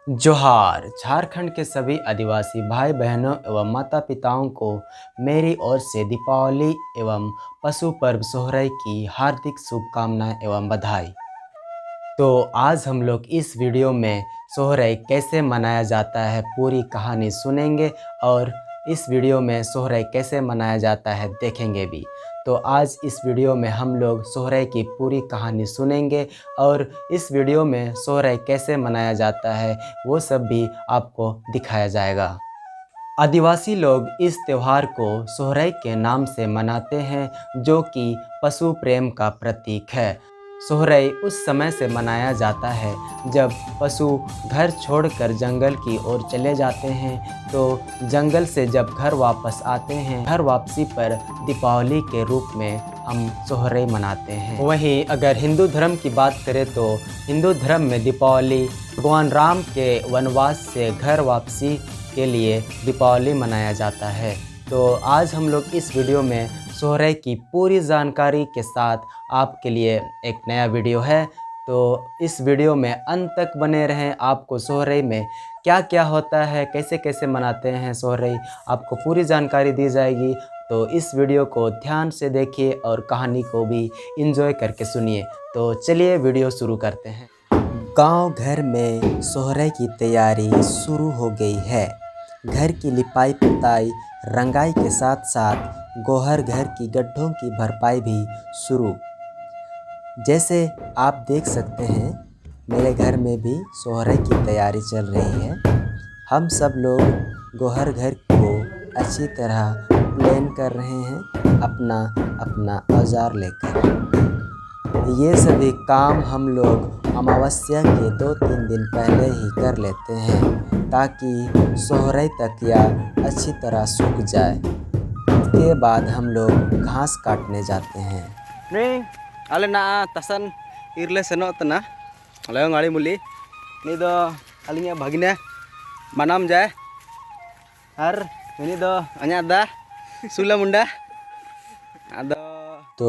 जोहार। झारखंड के सभी आदिवासी भाई बहनों एवं माता पिताओं को मेरी ओर से दीपावली एवं पशु पर्व सोहराई की हार्दिक शुभकामनाएं एवं बधाई। तो आज हम लोग इस वीडियो में सोहराई कैसे मनाया जाता है पूरी कहानी सुनेंगे और इस वीडियो में सोहराई कैसे मनाया जाता है देखेंगे भी। तो आज इस वीडियो में हम लोग सोहराई की पूरी कहानी सुनेंगे और इस वीडियो में सोहराई कैसे मनाया जाता है वो सब भी आपको दिखाया जाएगा। आदिवासी लोग इस त्यौहार को सोहराई के नाम से मनाते हैं जो कि पशु प्रेम का प्रतीक है। सोहराई उस समय से मनाया जाता है जब पशु घर छोड़कर जंगल की ओर चले जाते हैं, तो जंगल से जब घर वापस आते हैं, घर वापसी पर दीपावली के रूप में हम सोहराई मनाते हैं। वहीं अगर हिंदू धर्म की बात करें तो हिंदू धर्म में दीपावली भगवान राम के वनवास से घर वापसी के लिए दीपावली मनाया जाता है। तो आज हम लोग इस वीडियो में सोहराई की पूरी जानकारी के साथ आपके लिए एक नया वीडियो है। तो इस वीडियो में अंत तक बने रहें। आपको सोहराई में क्या क्या होता है, कैसे कैसे मनाते हैं सोहराई, आपको पूरी जानकारी दी जाएगी। तो इस वीडियो को ध्यान से देखिए और कहानी को भी एंजॉय करके सुनिए। तो चलिए वीडियो शुरू करते हैं। गांव घर में सोहराई की तैयारी शुरू हो गई है। घर की लिपाई पुताई रंगाई के साथ साथ गोहर घर की गड्ढों की भरपाई भी शुरू। जैसे आप देख सकते हैं मेरे घर में भी सोहराई की तैयारी चल रही है। हम सब लोग गोहर घर को अच्छी तरह प्लान कर रहे हैं अपना अपना औजार लेकर। ये सभी काम हम लोग अमावस्या के 2-3 दिन पहले ही कर लेते हैं ताकि सोहराई तक यह अच्छी तरह सूख जाए। इसके बाद हम लोग घास काटने जाते हैं। nih ale na tasan irle seno tena ale ngari muli ni do alinya bagina manam jae har ini do anya da sula munda ado। तो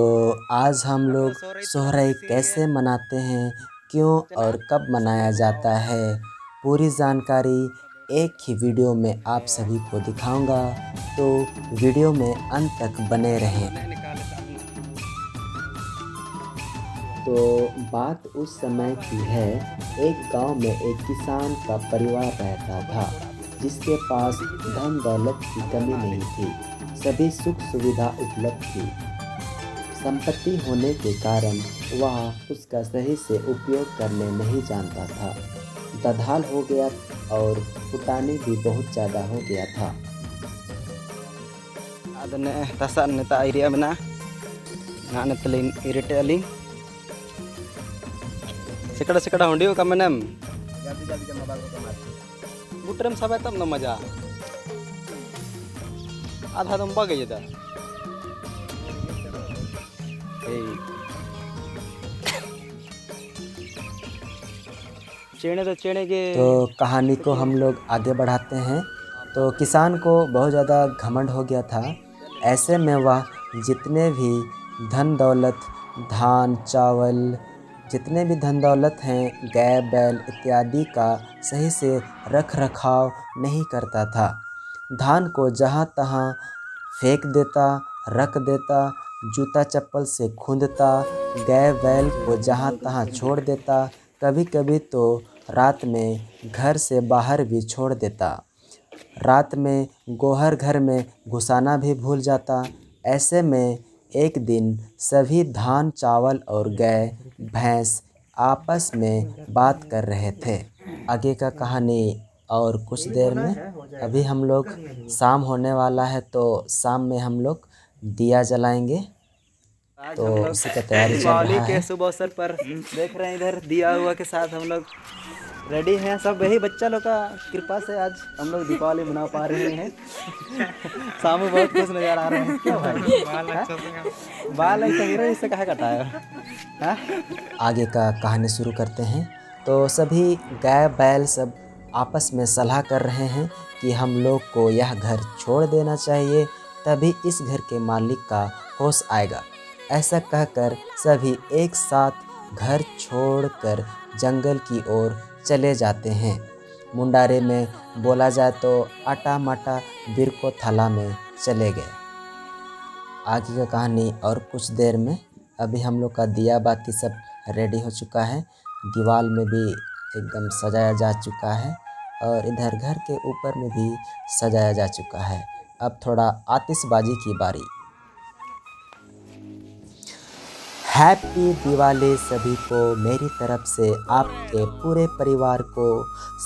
आज हम लोग सोहराई कैसे मनाते हैं, क्यों और कब मनाया जाता है, पूरी जानकारी एक ही वीडियो में आप सभी को दिखाऊंगा। तो वीडियो में अंत तक बने रहें। तो बात उस समय की है, एक गांव में एक किसान का परिवार रहता था जिसके पास धन दौलत की कमी नहीं थी। सभी सुख सुविधा उपलब्ध थी। संपत्ति होने के कारण वह उसका सही से उपयोग करने नहीं जानता था। दधाल हो गया और फुटानी भी बहुत ज़्यादा हो गया था। adane tasan neta area mena na netelin irite aling sekada sekada hondio kamenem jadi jam abang kamar butrem sabai tam na maja आधा दम बगे जदा चेणे तो चेणे के। तो कहानी को हम लोग आगे बढ़ाते हैं। तो किसान को बहुत ज़्यादा घमंड हो गया था। ऐसे में वह जितने भी धन दौलत, धान चावल, जितने भी धन दौलत हैं, गाय बैल इत्यादि का सही से रख रखाव नहीं करता था। धान को जहाँ तहाँ फेंक देता, रख देता, जूता चप्पल से खूंदता, गाय बैल को जहाँ तहाँ छोड़ देता। कभी कभी तो रात में घर से बाहर भी छोड़ देता। रात में गोहर घर में घुसाना भी भूल जाता। ऐसे में एक दिन सभी धान चावल और गाय भैंस आपस में बात कर रहे थे। आगे का कहानी और कुछ देर में। अभी हम लोग शाम होने वाला है, तो शाम में हम लोग दिया जलाएंगे। तो उसी का तैयारी चल रहा दीपावली है। के शुभ अवसर पर देख रहे हैं इधर दिया हुआ के साथ हम लोग रेडी हैं। सब यही बच्चा लोग का कृपा से आज हम लोग दीपावली मना पा रहे हैं। सामू बहुत खुश नजर आ रहे हैं। क्यों भाई बाल ऐसा हीरो इससे कहा कटाया। आगे का कहानी शुरू करते हैं। तो सभी गाय बैल सब आपस में सलाह कर रहे हैं कि हम लोग को यह घर छोड़ देना चाहिए, तभी इस घर के मालिक का होश आएगा। ऐसा कहकर सभी एक साथ घर छोड़कर जंगल की ओर चले जाते हैं। मुंडारे में बोला जाए तो आटा माटा बिरको थाला में चले गए। आगे का कहानी और कुछ देर में। अभी हम लोग का दिया बाती सब रेडी हो चुका है, दीवार में भी एकदम सजाया जा चुका है और इधर घर के ऊपर में भी सजाया जा चुका है। अब थोड़ा आतिशबाजी की बारी। हैप्पी दिवाली सभी को मेरी तरफ से, आपके पूरे परिवार को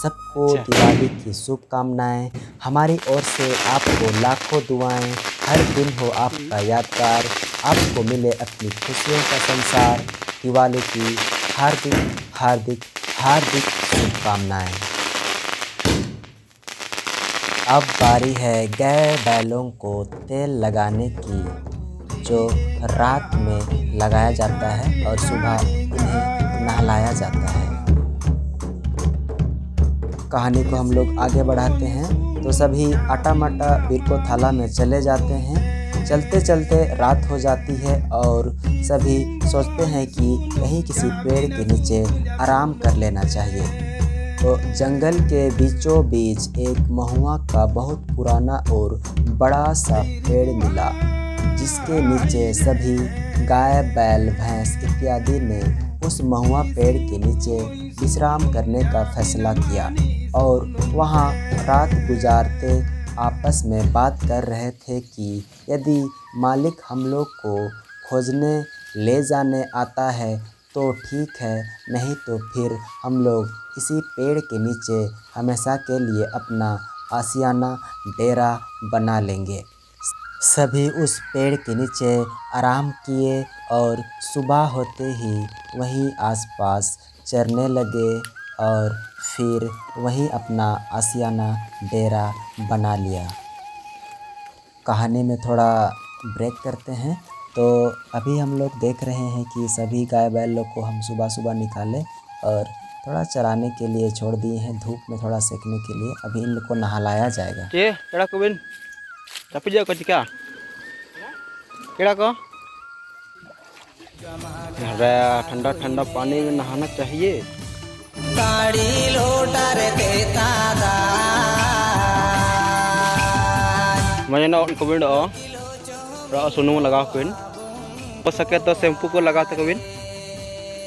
सबको दिवाली की शुभकामनाएं। हमारी ओर से आपको लाखों दुआएं। हर दिन हो आपका यादगार, आपको मिले अपनी खुशियों का संसार। दिवाली की हार्दिक हार्दिक हार्दिक शुभकामनाएं। अब बारी है गाय बैलों को तेल लगाने की, जो रात में लगाया जाता है और सुबह इन्हें नहलाया जाता है। कहानी को हम लोग आगे बढ़ाते हैं तो सभी आटा माटा बिरको थाला में चले जाते हैं। चलते चलते रात हो जाती है और सभी सोचते हैं कि कहीं किसी पेड़ के नीचे आराम कर लेना चाहिए। तो जंगल के बीचों बीच एक महुआ का बहुत पुराना और बड़ा सा पेड़ मिला, जिसके नीचे सभी गाय बैल भैंस इत्यादि ने उस महुआ पेड़ के नीचे विश्राम करने का फैसला किया और वहाँ रात गुजारते आपस में बात कर रहे थे कि यदि मालिक हम लोग को खोजने ले जाने आता है तो ठीक है, नहीं तो फिर हम लोग इसी पेड़ के नीचे हमेशा के लिए अपना आशियाना डेरा बना लेंगे। सभी उस पेड़ के नीचे आराम किए और सुबह होते ही वहीं आसपास चरने लगे और फिर वहीं अपना आशियाना डेरा बना लिया। कहानी में थोड़ा ब्रेक करते हैं। तो अभी हम लोग देख रहे हैं कि सभी गाय बैल लोग को हम सुबह सुबह निकाले और थोड़ा चराने के लिए छोड़ दिए हैं, धूप में थोड़ा सेकने के लिए। अभी इन लोग को नहलाया जाएगा। केड़ा को बिन tapi dia ko चिका केड़ा को अरे ठंडा ठंडा पानी में नहाना चाहिए। मैं ना उनको बिन रा सुनु लगा को बिन हो सके तो शैम्पू को लगाते को बिन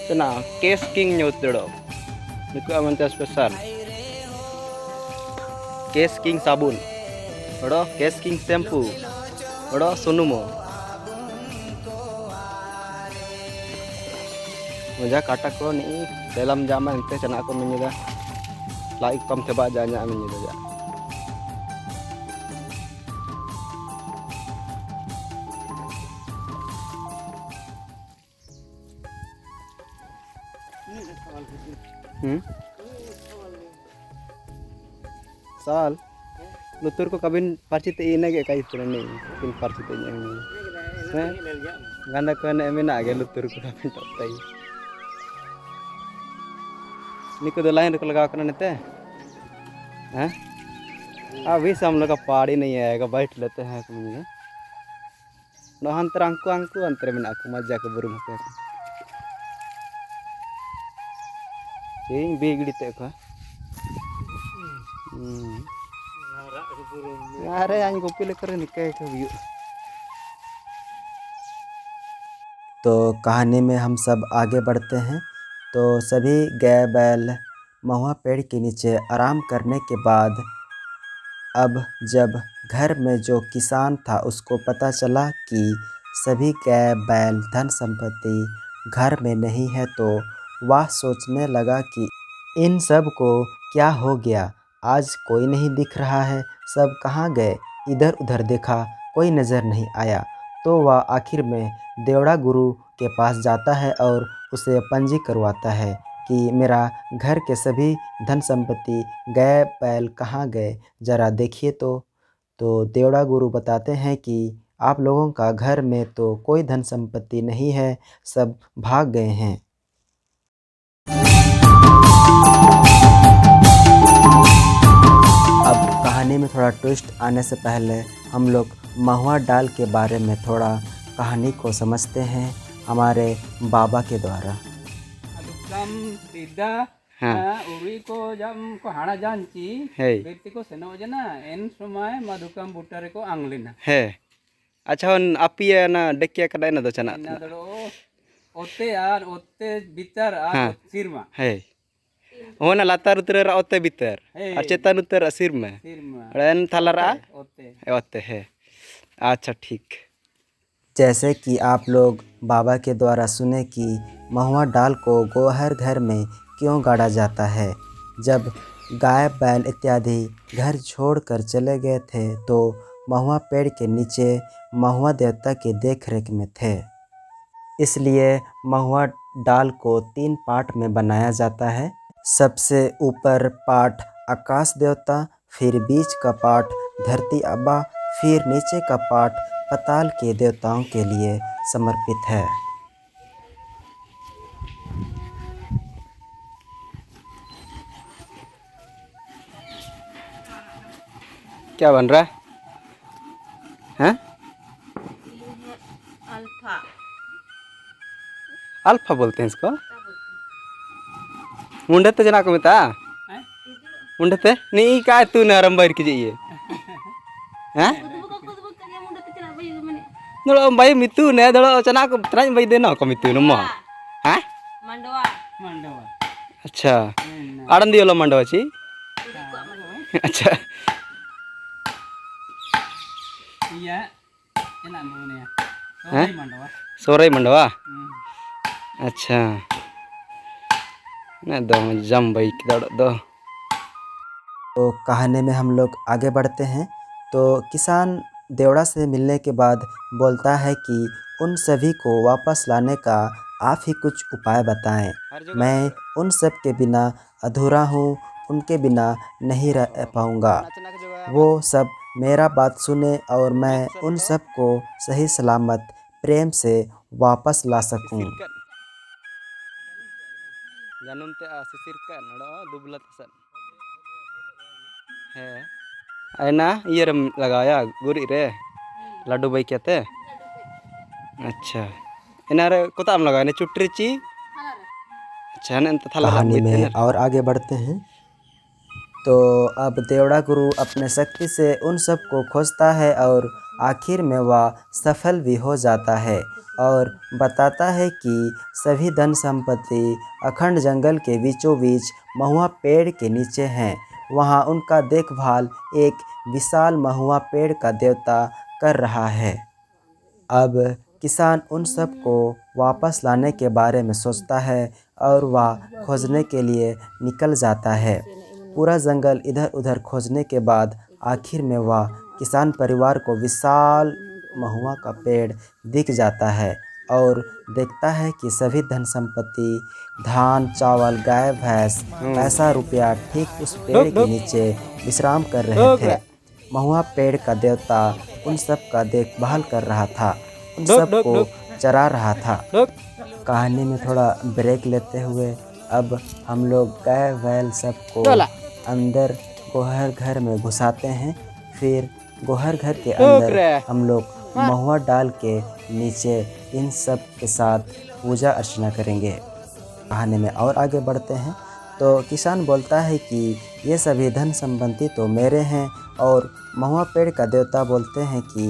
तना केस किंग न्यूज दड़ो निको अमंत स्पेशल केस किंग साबुन बड़ो केस किंग शैम्पू बड़ो सुनुमो मजा काटा को नहीं dalam zaman ente cina aku menyudah like kom coba janya menyudah ya साल लुतुर को cabin parcite ini kayak kayak itu nih kini parcite ini ganda kena emina aja लुतुर को कबिन टोकtai निको दो लाइन को लगा कर नेते हैं। अभी से हम लोग का पहाड़ी नहीं आएगा, बैठ लेते हैं मुझे अंतर अंकु अंकु अंतर में नाकु मजा के बुरु मत बिगड़ी ते को अरे आज गोपी लेकर निकल के। तो कहानी में हम सब आगे बढ़ते हैं। तो सभी गाय बैल महुआ पेड़ के नीचे आराम करने के बाद अब जब घर में जो किसान था उसको पता चला कि सभी गाय बैल धन संपत्ति घर में नहीं है, तो वह सोचने लगा कि इन सब को क्या हो गया, आज कोई नहीं दिख रहा है, सब कहाँ गए। इधर उधर देखा, कोई नज़र नहीं आया। तो वह आखिर में देवड़ा गुरु के पास जाता है और उसे पंजी करवाता है कि मेरा घर के सभी धन संपत्ति गाय बैल कहाँ गए, ज़रा देखिए। तो देवड़ा गुरु बताते हैं कि आप लोगों का घर में तो कोई धन संपत्ति नहीं है, सब भाग गए हैं। अब कहानी में थोड़ा ट्विस्ट आने से पहले हम लोग महुआ डाल के बारे में थोड़ा कहानी को समझते हैं हमारे बाबा के द्वारा। हाँ उरी को जब को हाड़ा जानची है बेटी को सेनो जना एन समय मधुकम बुटारे को आंगलिना है अच्छा हन अपिया ना डेकिया कडाई ना दो चना ina doro ote ar ote bitar ar हाँ sirma है होना लातार उतर ओते भीतर और चेतन उतर सिर में sirma रन थालरा ote ओते है अच्छा ठीक जैसे कि आप लोग बाबा के द्वारा सुने कि महुआ डाल को गोहर घर में क्यों गाड़ा जाता है। जब गाय बैल इत्यादि घर छोड़कर चले गए थे तो महुआ पेड़ के नीचे महुआ देवता की देखरेख में थे। इसलिए महुआ डाल को 3 पार्ट में बनाया जाता है। सबसे ऊपर पार्ट आकाश देवता, फिर बीच का पार्ट धरती अब्बा, फिर नीचे का पार्ट पताल के देवताओं के लिए समर्पित है। क्या बन रहा है हैं अल्फा अल्फा बोलते हैं इसको मुंडते जना को मिता मुंडते नहीं का तू नरम बैर की जाइए हैं दड़ो भाई मितू ने दड़ो चना को त्राई भाई देना को मितू न म हैं मंडवा mandawa अच्छा आड़न दियो लो मंडवा छी अच्छा iya enak mulanya Hah? mandawa सोरे मंडवा अच्छा ना दो जम भाई दड़ो दो तो कहानी में हम लोग आगे बढ़ते हैं। तो किसान देवड़ा से मिलने के बाद बोलता है कि उन सभी को वापस लाने का आप ही कुछ उपाय बताएं। मैं उन सब के बिना अधूरा हूँ, उनके बिना नहीं रह पाऊँगा। वो सब मेरा बात सुने और मैं उन सब को सही सलामत प्रेम से वापस ला सकूं। जानम ते सिसिर का नड़ो दुबला तसन है आयना ये रम लगाया गुरी रे लाडू भाई क्या थे अच्छा इनारे कोताम लगाया ने चुट्टी ची अच्छा ने थाला कहानी में और आगे बढ़ते हैं। तो अब देवड़ा गुरु अपने शक्ति से उन सब को खोजता है और आखिर में वह सफल भी हो जाता है और बताता है कि सभी धन संपत्ति अखंड जंगल के बीचों बीच महुआ पेड़ के नीचे हैं। वहाँ उनका देखभाल एक विशाल महुआ पेड़ का देवता कर रहा है। अब किसान उन सब को वापस लाने के बारे में सोचता है और वह खोजने के लिए निकल जाता है। पूरा जंगल इधर उधर खोजने के बाद आखिर में वह किसान परिवार को विशाल महुआ का पेड़ दिख जाता है और देखता है कि सभी धन संपत्ति धान चावल गाय भैंस पैसा रुपया ठीक उस पेड़ के नीचे विश्राम कर रहे थे। महुआ पेड़ का देवता उन सब का देखभाल कर रहा था, उन सब को चरा रहा था। कहानी में थोड़ा ब्रेक लेते हुए अब हम लोग गाय बैल सबको अंदर गोहर घर में घुसाते हैं। फिर गोहर घर के अंदर हम लोग महुआ डाल के नीचे इन सब के साथ पूजा अर्चना करेंगे। कहानी में और आगे बढ़ते हैं। तो किसान बोलता है कि ये सभी धन संपत्ति तो मेरे हैं और महुआ पेड़ का देवता बोलते हैं कि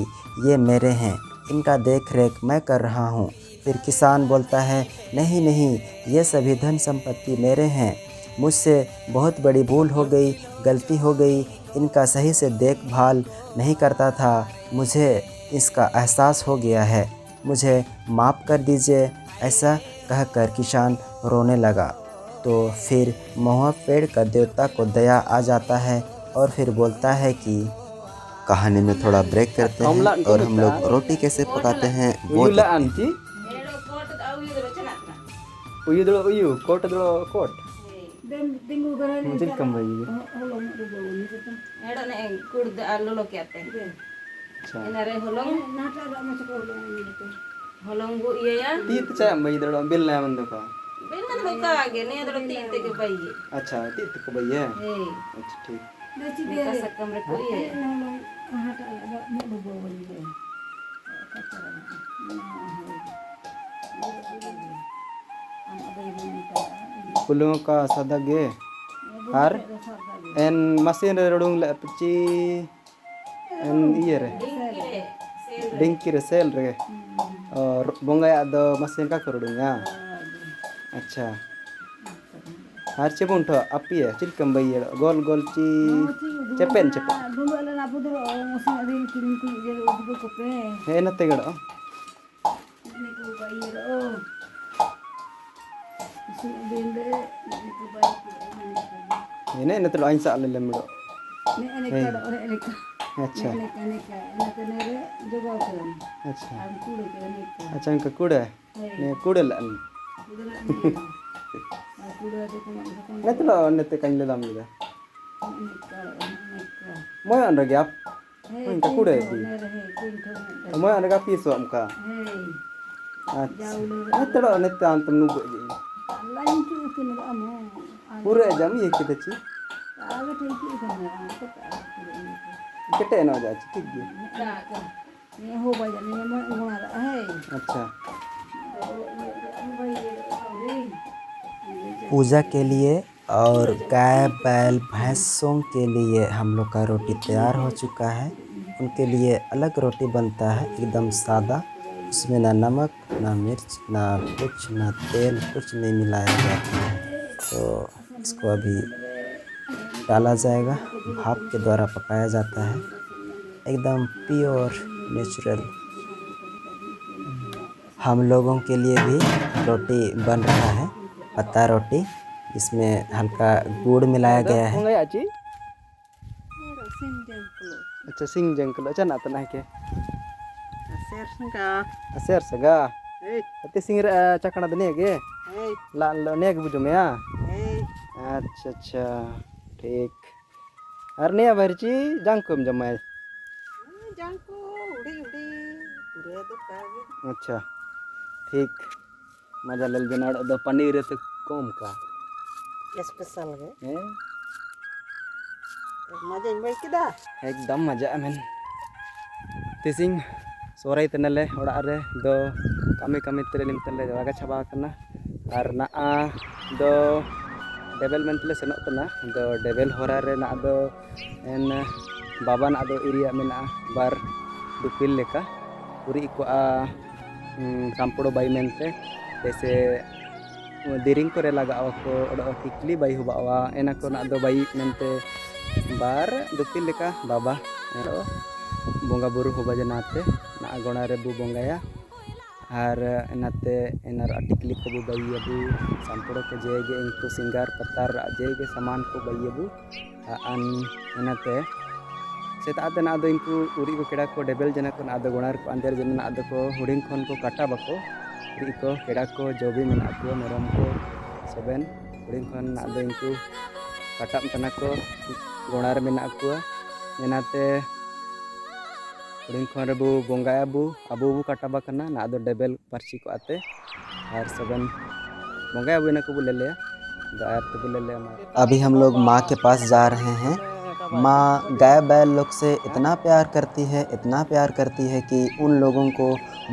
ये मेरे हैं, इनका देख रेख मैं कर रहा हूँ। फिर किसान बोलता है नहीं नहीं, ये सभी धन संपत्ति मेरे हैं, मुझसे बहुत बड़ी भूल हो गई, गलती हो गई, इनका सही से देखभाल नहीं करता था, मुझे इसका एहसास हो गया है, मुझे माफ़ कर दीजिए। ऐसा कहकर किसान रोने लगा। तो फिर महुआ पेड़ का देवता को दया आ जाता है और फिर बोलता है कि कहानी में थोड़ा ब्रेक करते हैं और हम लोग रोटी कैसे पकाते हैं वो उयुला आंची एड़ो कोट आउ ये दरो चना उयु दड़ो उयु कोट दड़ो कोट मुझे कम भाई एड़ो ने कुड़ आलू लो के आते अच्छा इनारे होलोंग गु ये या तीत चा भाई दड़ो बिल ना मंदो का बिन मन लो का आगे ने दरो तीते के भाई अच्छा तीत को भाई है हे अच्छा ठीक का सकम रे को ये Pulung ka sadage. Har en mesin redung le peci en iya re. Dingki re sel re. और बोंगा या दो मशीन का करोड़ दूँगा अच्छा हर चीज़ उन्ठो अपी है चिल कम भाई गोल गोल ची चेपेन है ना तेगड़ो ini tuh lain saat lelem dulu अच्छा अच्छा अच्छा इनका कूड़ा है ने कूड़ा लान ने तो ने कहीं ले दाम ले मैं अंदर गया इनका कूड़ा है मैं अंदर का पीस हुआ मुका अच्छा ने तो अंत में नुबे पूरे जम ये किधर ची कितने ना जा ठीक है अच्छा पूजा के लिए और गाय बैल भैंसों के लिए हम लोग का रोटी तैयार हो चुका है। उनके लिए अलग रोटी बनता है एकदम सादा, उसमें ना नमक ना मिर्च ना कुछ ना तेल कुछ नहीं मिलाया जाता है। तो इसको अभी डाला जाएगा, भाप के द्वारा पकाया जाता है, एकदम प्योर नेचुरल। हम लोगों के लिए भी रोटी बन रहा है, पत्ता रोटी, जिसमें हल्का गुड़ मिलाया गया है। अच्छा सिंह जंगल अच्छा ना तो नहीं के असेर सगा अति सिंह चकना दने के ला ने के बुझो में अच्छा अच्छा ठीक और ने भरची जांकुम जमाय जांकु उड़ी उड़ी पूरे तो कागे अच्छा ठीक मजा लेल बनाड़ दो पनीर तो कम का स्पेशल है मजा इन भाई किदा एकदम मजा अमेन तिसिंग सोराई तनले ओड़ा रे दो कमी कमी तले निम तले जागा छबा कना और ना दो डेबल मेंटले सेनोक कना दो डेबल होरा रे ना दो एन बाबा ना दो एरिया मेना बार दुपिल लेका पूरी को सामपड़ो बाई मेनते जैसे दिरिंग को रे लगावा को ओड़ा टिकली बाई हुबावा एना को ना दो बाई मेनते बार दुपिल लेका बाबा एरो बोंगा बुरु होबा जनाते ना गोना रे बु बोंगाया और एनाते एनार टिकली को बु बाईयबु सामपड़ो के जेगे इनको सिंगार पत्तार जेगे सामान को बाईयबु अन एनाते सेता ना दो इनको उरी को केड़ा को डेबल जना को ना दो गोनार को अंदर जना ना दो को हुडिंग खन को काटा बको उरी को केड़ा को जोबी मेना को मेरम को सबेन हुडिंग खन ना दो इनको काटा तना को गोनार मेना को एनाते हुडिंग खन रेबु बोंगाया बु अबु बु काटा बकना ना दो डेबल पार्ची को आते और सबेन बोंगाया बु ना को बुले ले गायर तो बुले ले। अभी हम लोग माँ के पास जा रहे हैं। माँ गाय बैल लोग से इतना प्यार करती है, इतना प्यार करती है कि उन लोगों को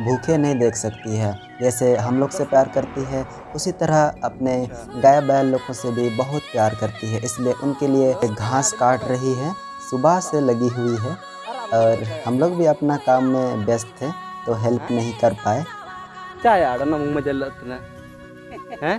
भूखे नहीं देख सकती है। जैसे हम लोग से प्यार करती है उसी तरह अपने गाय बैल लोगों से भी बहुत प्यार करती है, इसलिए उनके लिए घास काट रही है, सुबह से लगी हुई है। और हम लोग भी अपना काम में व्यस्त थे तो हेल्प नहीं कर पाए। क्या यार ना मुंह में जल रहा है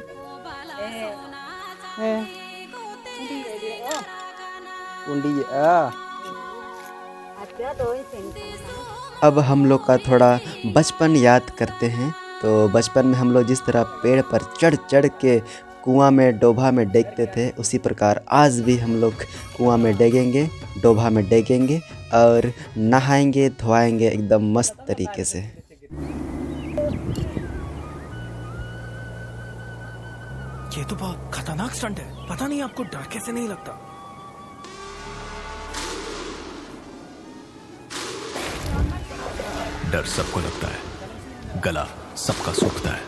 अब हम लोग का थोड़ा बचपन याद करते हैं। तो बचपन में हम लोग जिस तरह पेड़ पर चढ़ चढ़ के कुआं में डोभा में डेगते थे, उसी प्रकार आज भी हम लोग कुआं में डेगेंगे, डोभा में डेगेंगे और नहाएंगे धोआएंगे एकदम मस्त तरीके से। ये तो बहुत खतरनाक स्टंट है, पता नहीं आपको डर कैसे नहीं लगता। डर सबको लगता है, गला सबका सूखता है,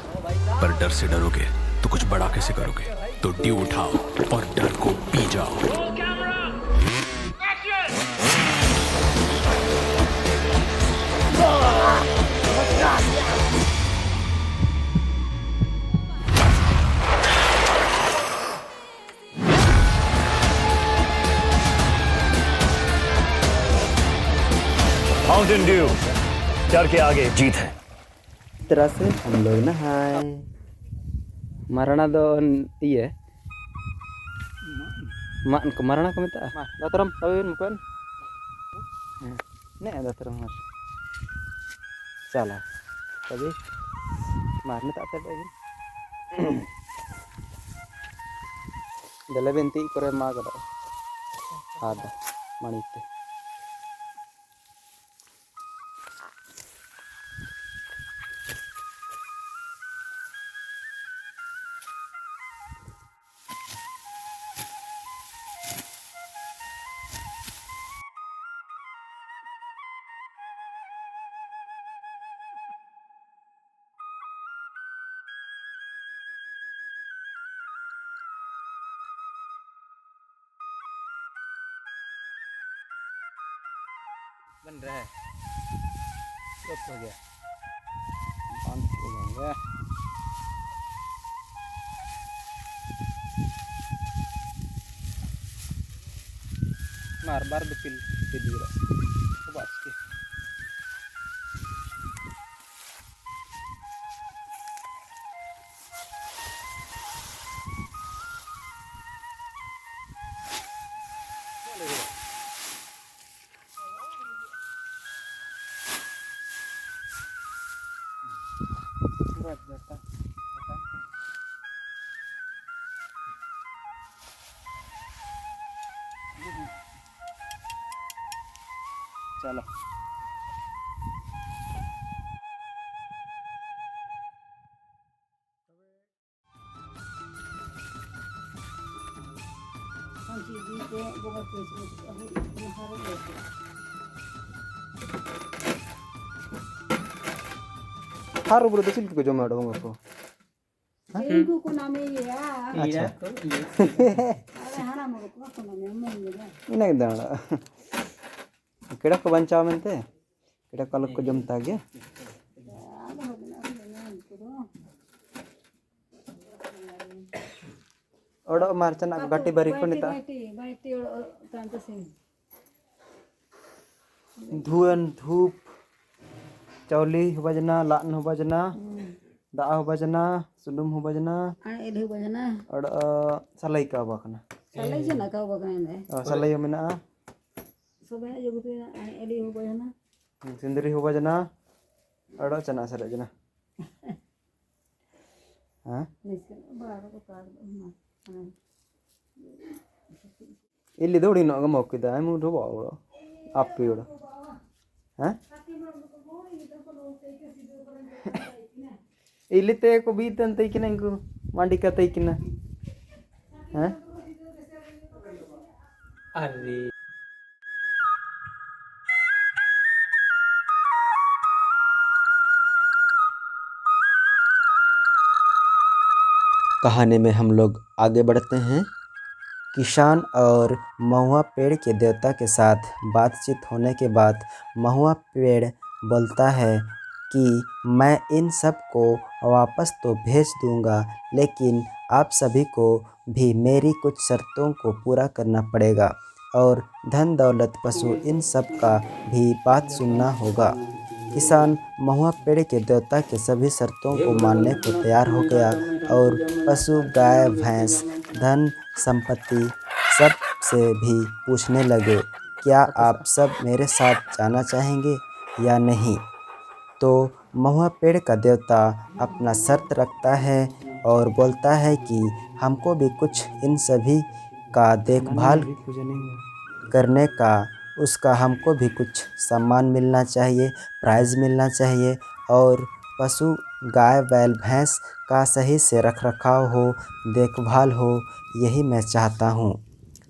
पर डर से डरोगे तो कुछ बड़ा कैसे करोगे। तो ड्यू उठाओ और डर को पी जाओ। माउंटेन ड्यू, डर के आगे जीत है। इस तरह से हम लोग नहाए। मरना दो ये मरना को मिलता दातरम तब मुकन नहीं दातरम मर चला तभी मारने ताते बेगिन दले बेंती करे मागदा आदा मणिते बन रहा है हो गया बंद हो जाएंगे मार बार बिपिल बिदीरा तो बस के चलो हर ऊपर तो सिल्क को जो मैडम को इनको को नाम ये अच्छा अरे हाना मग को नाम ये इना दाड़ा केड़ा को बंचाव मेंते केड़ा कलक को जमता गे ओडो मारचना गट्टी बरी को निता बाटी तांत सिंह धुअन धूप चौली हो बजना लान हो बजना दा हो बजना सुनुम हो बजना आने एलहु बजना और सलाई का बकना सलाई जना का बकने सलाई मेना सबे जगते आने एलहु बजना सिंदरी हो बजना और चना सरे जना हां बाड़ा को काट ಇಲ್ಲಿ ದೋಡಿ ನಗ ಮೊಕ್ಕಿದ ಮುರು ಬಾವಳ ಅಪ್ಪಿಯೋಡ ಹ ಇಲ್ಲಿ ತೇಕೋ ಬೀತ್ ಅಂತ ಇಕಿನ ಇಂಗು ಮಂಡಿಕ ತೈಕಿನ ಹ अरे कहानी में हम लोग आगे बढ़ते हैं। किसान और महुआ पेड़ के देवता के साथ बातचीत होने के बाद महुआ पेड़ बोलता है कि मैं इन सब को वापस तो भेज दूंगा, लेकिन आप सभी को भी मेरी कुछ शर्तों को पूरा करना पड़ेगा और धन दौलत पशु इन सब का भी बात सुनना होगा। किसान महुआ पेड़ के देवता के सभी शर्तों को मानने को तैयार हो गया और पशु गाय भैंस धन संपत्ति सब से भी पूछने लगे, क्या आप सब मेरे साथ जाना चाहेंगे या नहीं। तो महुआ पेड़ का देवता अपना शर्त रखता है और बोलता है कि हमको भी कुछ इन सभी का देखभाल करने का उसका हमको भी कुछ सम्मान मिलना चाहिए, प्राइज़ मिलना चाहिए और पशु गाय बैल भैंस का सही से रखरखाव हो, देखभाल हो, यही मैं चाहता हूँ।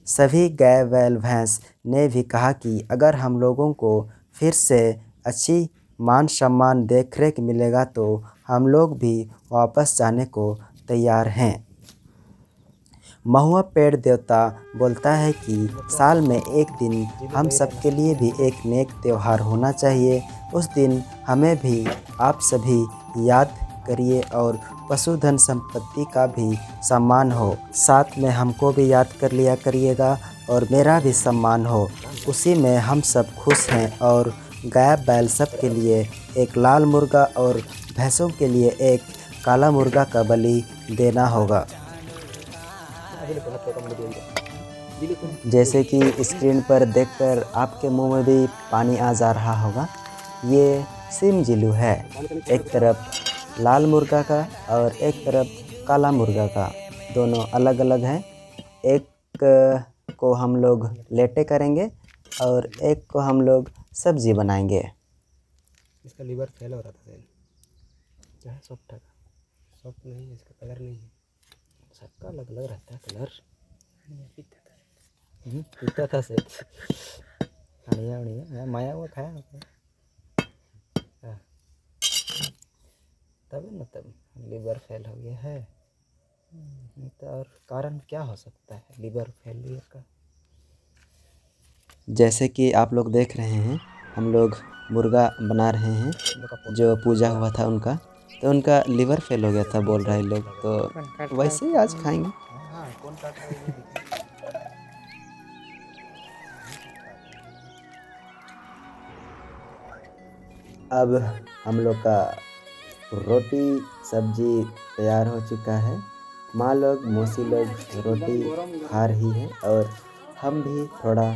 सभी गाय बैल भैंस ने भी कहा कि अगर हम लोगों को फिर से अच्छी मान सम्मान देख रेख मिलेगा तो हम लोग भी वापस जाने को तैयार हैं। महुआ पेड़ देवता बोलता है कि साल में एक दिन हम सब के लिए भी एक नेक त्यौहार होना चाहिए। उस दिन हमें भी आप सभी याद करिए और पशुधन संपत्ति का भी सम्मान हो, साथ में हमको भी याद कर लिया करिएगा और मेरा भी सम्मान हो। उसी में हम सब खुश हैं और गाय बैल सब के लिए एक लाल मुर्गा और भैंसों के लिए एक काला मुर्गा का बलि देना होगा। जैसे कि स्क्रीन पर देखकर आपके मुंह में भी पानी आ जा रहा होगा, ये सिम जिलू है। एक तरफ लाल मुर्गा का और एक तरफ काला मुर्गा का, दोनों अलग अलग हैं। एक को हम लोग लेटे करेंगे और एक को हम लोग सब्जी बनाएंगे। इसका लीवर फेल हो रहा था सेल, क्या है सॉफ्ट था, सॉफ्ट नहीं है, इसका कलर नहीं है, सबका अलग अलग रहता है कलर। पीता था सेल, बढ़िया बढ़िया माया हुआ खाया तब न तब लीवर फेल हो गया है। नहीं तो और कारण क्या हो सकता है लीवर फेलियर का? जैसे कि आप लोग देख रहे हैं, हम लोग मुर्गा बना रहे हैं जो पूजा हुआ था उनका, तो उनका लीवर फेल हो गया था बोल रहे लोग, तो वैसे ही आज खाएंगे। अब हम लोग का रोटी सब्जी तैयार हो चुका है। माँ लोग मौसी लोग रोटी खा रही है और हम भी थोड़ा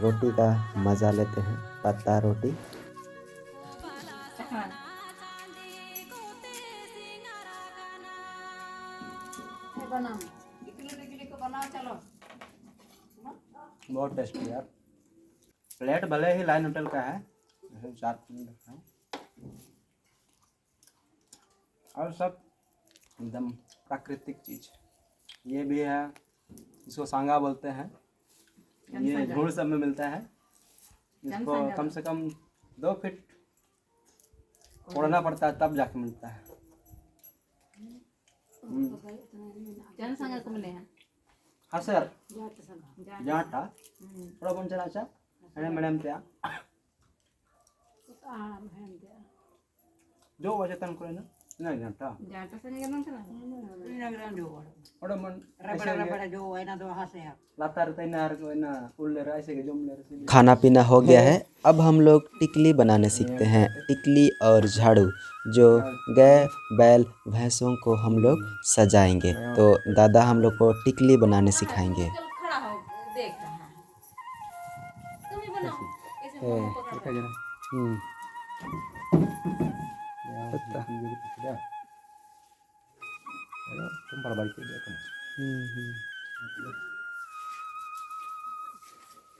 रोटी का मज़ा लेते हैं, पत्ता रोटी। बहुत टेस्टी यार। प्लेट भले ही लाइन होटल का है, 4 प्लेट रखा है और सब एकदम प्राकृतिक चीज़। ये भी है, इसको सांगा बोलते हैं, ये घूड़ सब में मिलता है। इसको कम से कम 2 फीट उड़ना पड़ता है तब जाके मिलता है। हाँ सर, जाटा थोड़ा कौन चला चा मैडम त्या जो वजह तन को ना नहीं जाटा थोड़ा मन लातार तैनार को ना उल्ले ऐसे के जुमले। खाना पीना हो गया है, अब हम लोग टिकली बनाने सीखते हैं। टिकली और झाड़ू जो गाय बैल भैंसों को हम लोग सजाएंगे, तो दादा हम लोग को टिकली बनाने सिखाएंगे। खड़ा हो देख रहा है, तुम ही बनाओ ऐसे मुंह पकड़ कर। तुम बड़ा बाइक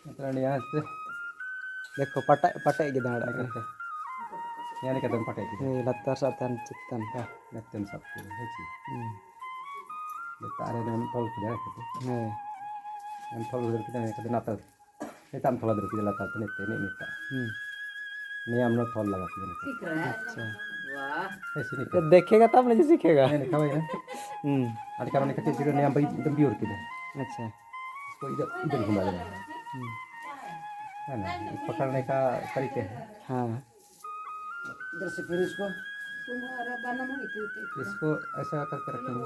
देखो यहाँ से देखो पटा पटे के दाड़ा यानी कहते हैं पटे के लत्तर सातन चित्तन का लत्तन सब के है जी तारे ने तोल के रखते हैं हम तोल उधर के कहते नाता ये तम थोड़ा देर के लत्ता तो नहीं नेता नहीं हम लोग तोल लगाते हैं। ठीक है। अच्छा वाह, ऐसे नहीं तो देखेगा तब नहीं सीखेगा। नहीं खाओ ना आज का मैंने कच्चे चिकन यहाँ भाई एकदम प्योर के अच्छा इसको इधर इधर घुमा देना है ना, पकड़ने का तरीके है। हाँ इधर से फिर इसको ऐसा करके रखेंगे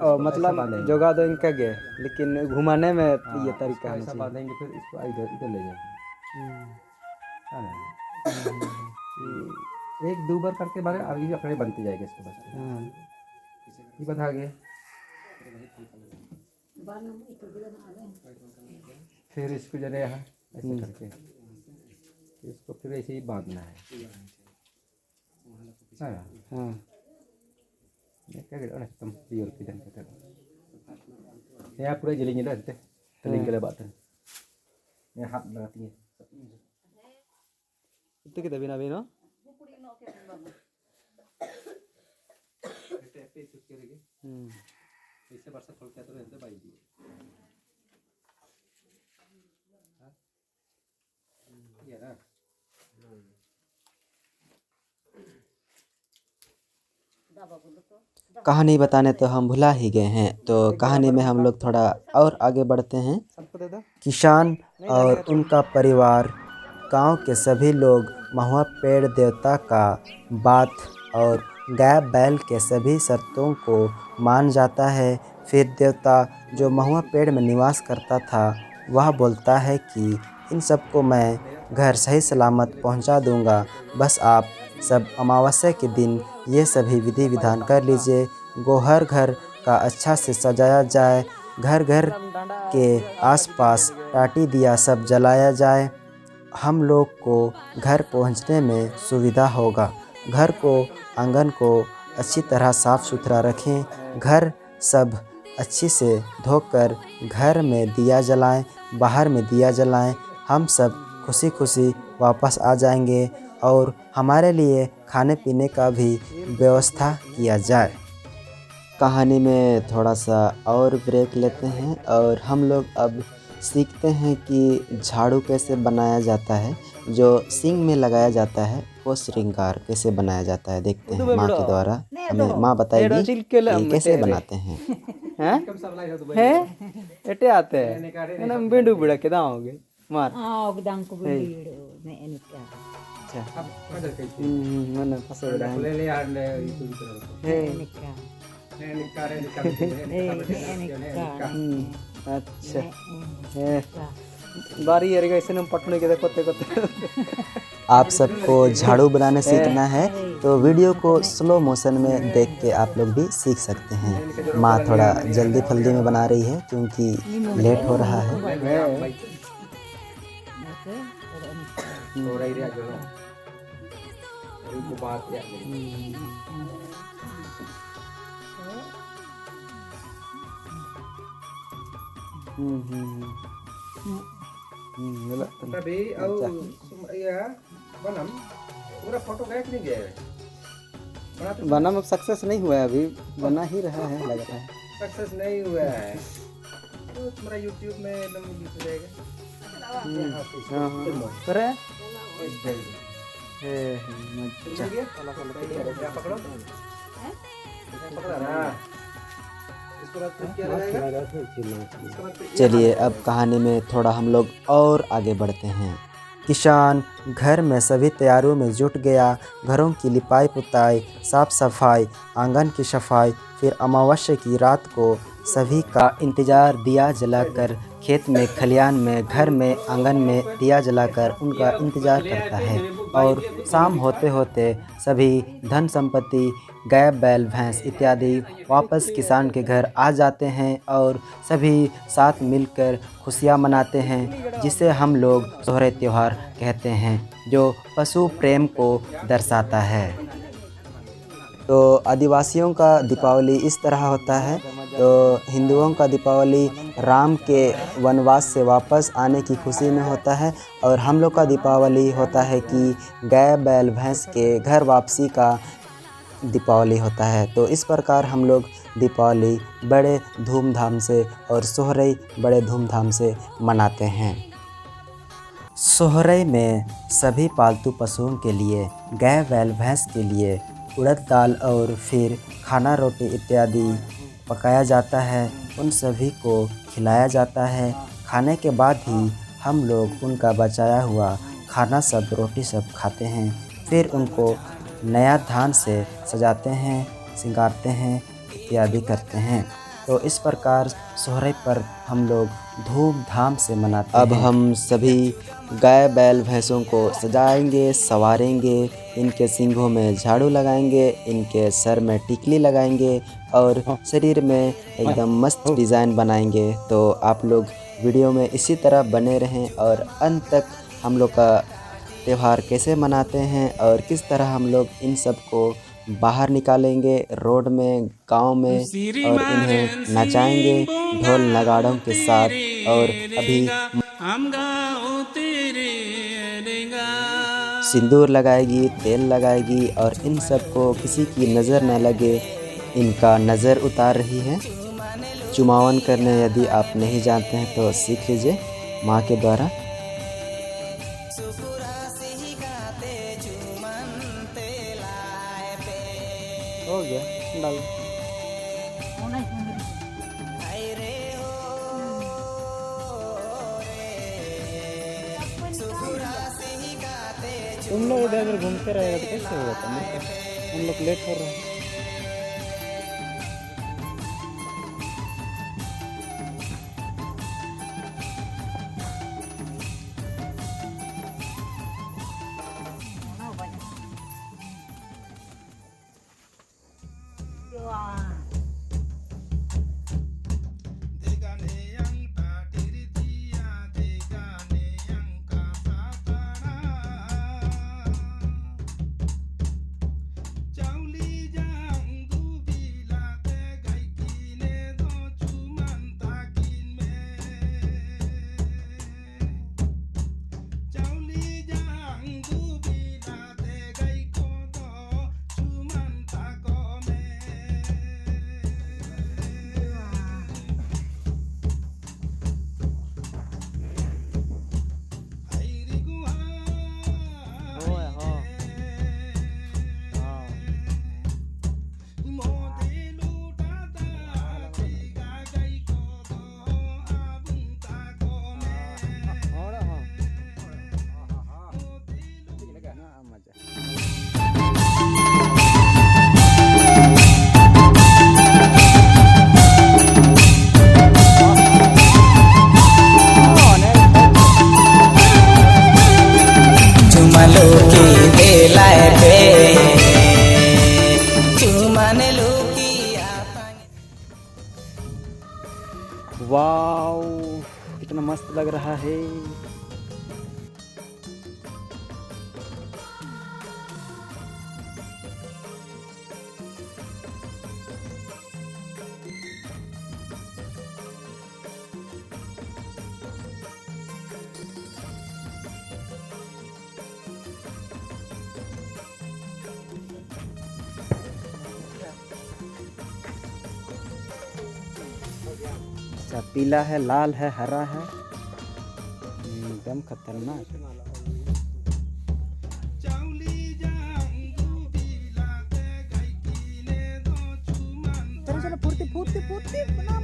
और मतलब जोगा दो इनका गए, लेकिन घुमाने में ये तरीका है। ऐसा बांधेंगे फिर इसको इधर इधर ले जाएंगे, एक 2 बार करके बारे अभी अपने बनते जाएगा इसके बाद। ये बता गए फिर इसको जरे यहाँ ऐसे करके इसको फिर ऐसे ही बांधना है। हाँ हाँ क्या कहते हैं तुम प्योर की जन कहते हैं यहाँ पूरा जलेंगे ना तलेंगे के लिए बात है यहाँ हाथ लगाती है itu kita bina no ऐसे वर्षा खोल के तो रहते भाई जी ये ना कहानी बताने तो हम भुला ही गए हैं, तो कहानी में हम लोग थोड़ा और आगे बढ़ते हैं। किसान और उनका परिवार, गांव के सभी लोग महुआ पेड़ देवता का बात और गाय बैल के सभी शर्तों को मान जाता है। फिर देवता जो महुआ पेड़ में निवास करता था वह बोलता है कि इन सबको मैं घर सही सलामत पहुंचा दूंगा। बस आप सब अमावस्या के दिन ये सभी विधि विधान कर लीजिए। गोहर घर का अच्छा से सजाया जाए। घर घर के आसपास टाटी दिया सब जलाया जाए। हम लोग को घर पहुंचने में सुविधा होगा। घर को आंगन को अच्छी तरह साफ़ सुथरा रखें। घर सब अच्छी से धोकर घर में दिया जलाएं, बाहर में दिया जलाएं। हम सब खुशी खुशी वापस आ जाएंगे और हमारे लिए खाने पीने का भी व्यवस्था किया जाए। कहानी में थोड़ा सा और ब्रेक लेते हैं और हम लोग अब सीखते हैं कि झाड़ू कैसे बनाया जाता है। जो सिंग में लगाया जाता है वो श्रृंगार कैसे बनाया जाता है, देखते हैं माँ के द्वारा। हमें माँ बताएगी कि कैसे बनाते हैं। एटे आते हैं ना बेंडू बिड़ा के दाओगे मार ogdang ko bibido na enika. mana pasal dah Enika. अच्छा बारी यार ऐसे न पटने के कोते कोते आप सबको झाड़ू बनाने सीखना है तो वीडियो को स्लो मोशन में देख के आप लोग भी सीख सकते हैं। माँ थोड़ा जल्दी फल्दी में बना रही है क्योंकि लेट हो रहा है। Tapi au ya बनम पूरा फोटो गया कि नहीं गया है? बना में सक्सेस नहीं हुआ है, अभी बना ही रहा है लग रहा है। सक्सेस नहीं हुआ है तो तुम्हारा YouTube में एकदम यूज हो जाएगा। हाँ करे क्या पकड़ो पकड़ा ना इसके बाद फिर क्या रहेगा। चलिए अब कहानी में थोड़ा हम लोग और आगे बढ़ते हैं। किसान घर में सभी तैयारियों में जुट गया। घरों की लिपाई पुताई, साफ सफाई, आंगन की सफाई। फिर अमावस्या की रात को सभी का इंतज़ार दिया जलाकर खेत में, खलियान में, घर में, आंगन में दिया जलाकर उनका इंतज़ार करता है। और शाम होते होते सभी धन संपत्ति, गाय बैल भैंस इत्यादि वापस किसान के घर आ जाते हैं और सभी साथ मिलकर खुशियाँ मनाते हैं, जिसे हम लोग सोहरे त्यौहार कहते हैं, जो पशु प्रेम को दर्शाता है। तो आदिवासियों का दीपावली इस तरह होता है। तो हिंदुओं का दीपावली राम के वनवास से वापस आने की खुशी में होता है और हम लोग का दीपावली होता है कि गाय बैल भैंस के घर वापसी का दीपावली होता है। तो इस प्रकार हम लोग दीपावली बड़े धूमधाम से और सोहराई बड़े धूमधाम से मनाते हैं। सोहराई में सभी पालतू पशुओं के लिए, गाय बैल भैंस के लिए उड़द दाल और फिर खाना रोटी इत्यादि पकाया जाता है। उन सभी को खिलाया जाता है। खाने के बाद ही हम लोग उनका बचाया हुआ खाना सब, रोटी सब खाते हैं। फिर उनको नया धान से सजाते हैं, सिंगारते हैं, इत्यादि करते हैं। तो इस प्रकार सोहराई पर्व हम लोग धूमधाम से मनाते हैं। अब हम सभी गाय बैल भैंसों को सजाएंगे, संवारेंगे, इनके सींगों में झाड़ू लगाएंगे, इनके सर में टिकली लगाएंगे और शरीर में एकदम मस्त डिज़ाइन बनाएंगे। तो आप लोग वीडियो में इसी तरह बने रहें और अंत तक हम लोग का त्यौहार कैसे मनाते हैं और किस तरह हम लोग इन सब को बाहर निकालेंगे रोड में, गांव में, और इन्हें नचाएंगे ढोल नगाड़ों के साथ। और अभी सिंदूर लगाएगी, तेल लगाएगी और इन सब को किसी की नज़र न लगे इनका नज़र उतार रही है। चुमावन करने यदि आप नहीं जानते हैं तो सीख लीजिए माँ के द्वारा। हो गया डाल तुम लोग इधर उधर घूमते रहेगा तो कैसे होगा? हम लोग लेट हो रहे हैं। राधे। अच्छा, पीला है, लाल है, हरा है, एकदम खतरनाक। चलो चलो, फुर्ती फुर्ती फुर्ती बनाम।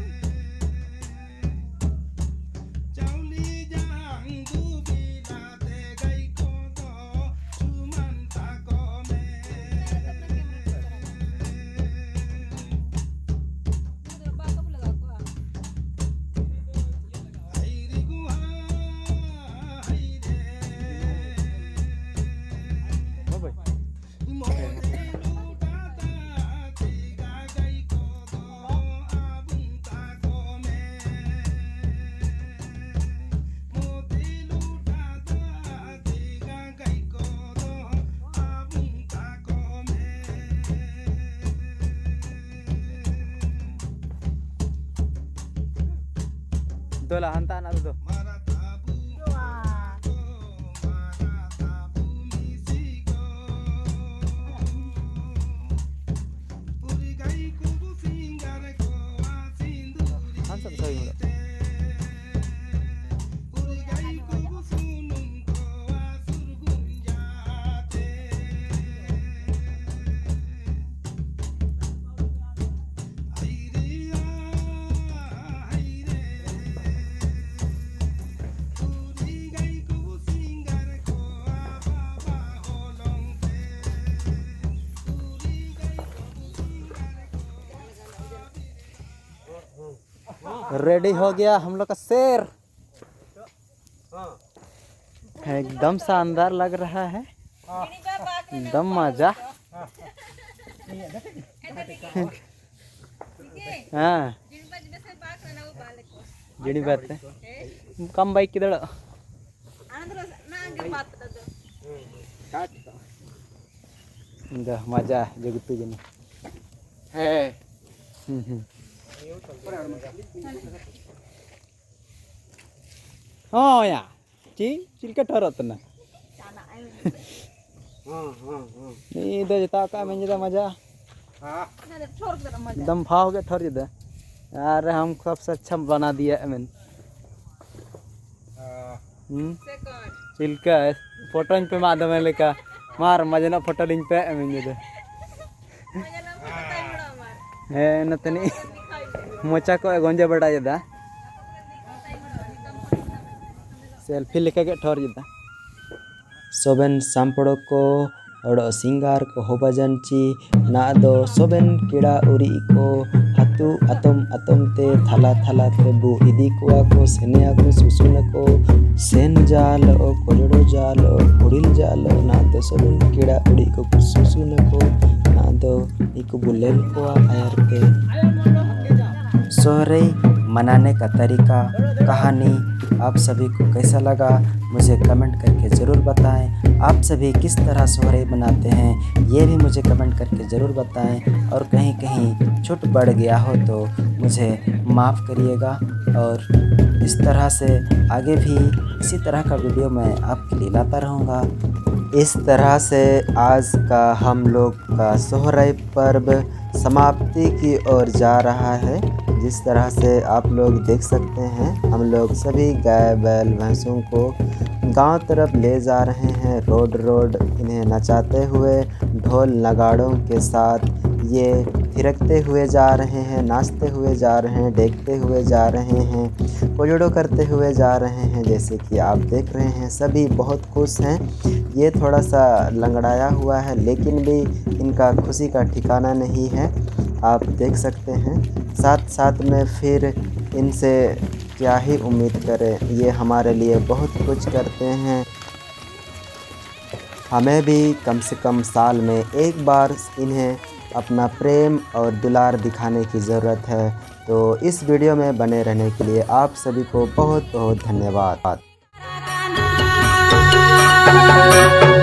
Dola hantaan ato do. Hansan sabi mo do. Ready हो गया हम लोग का शेर, एकदम शानदार लग रहा है, एकदम मजा। हाँ जिड़ी बात है कम बाइक किधर मजा जगतु जन है। हाँ या चिलका ठहरत ना नहीं दे जता का में जदा मजा दम भाव के ठहर जदा यार हम सबसे अच्छा बना दिया मैंने चिलका फोटो पे माधव लेका मार मजा ना फोटो लिंक पे मैंने जदा है न तनी मोचा को गंजा बड़ा जदा सेल्फी लेके के ठहर जदा सोबेन सांपड़ो को और सिंगार को होबजनची ना दो सोबेन कीड़ा उरी को हतु अतम अतम ते थला थला ते बु इदी को सेने को सुसुन को सेन जाल ओ कोजड़ो जाल ओ उड़िल जाल ना दो सोबेन कीड़ा उड़ी को सुसुन को ना दो इको बुलेल को आयर के सोहरे मनाने का तरीका कहानी आप सभी को कैसा लगा मुझे कमेंट करके ज़रूर बताएं। आप सभी किस तरह सोहरे बनाते हैं ये भी मुझे कमेंट करके ज़रूर बताएं और कहीं कहीं छूट बढ़ गया हो तो मुझे माफ़ करिएगा। और इस तरह से आगे भी इसी तरह का वीडियो मैं आपके लिए लाता रहूँगा। इस तरह से आज का हम लोग का सोहराय पर्व समाप्ति की ओर जा रहा है। जिस तरह से आप लोग देख सकते हैं हम लोग सभी गाय बैल भैंसों को गांव तरफ ले जा रहे हैं। रोड रोड इन्हें नचाते हुए ढोल नगाड़ों के साथ ये थिरकते हुए जा रहे हैं, नाचते हुए जा रहे हैं, देखते हुए जा रहे हैं, कोजड़ो करते हुए जा रहे हैं। जैसे कि आप देख रहे हैं सभी बहुत खुश हैं। ये थोड़ा सा लंगड़ाया हुआ है लेकिन भी इनका खुशी का ठिकाना नहीं है, आप देख सकते हैं। साथ साथ में फिर इनसे क्या ही उम्मीद करें, ये हमारे लिए बहुत कुछ करते हैं। हमें भी कम से कम साल में एक बार इन्हें अपना प्रेम और दुलार दिखाने की ज़रूरत है। तो इस वीडियो में बने रहने के लिए आप सभी को बहुत बहुत धन्यवाद। रा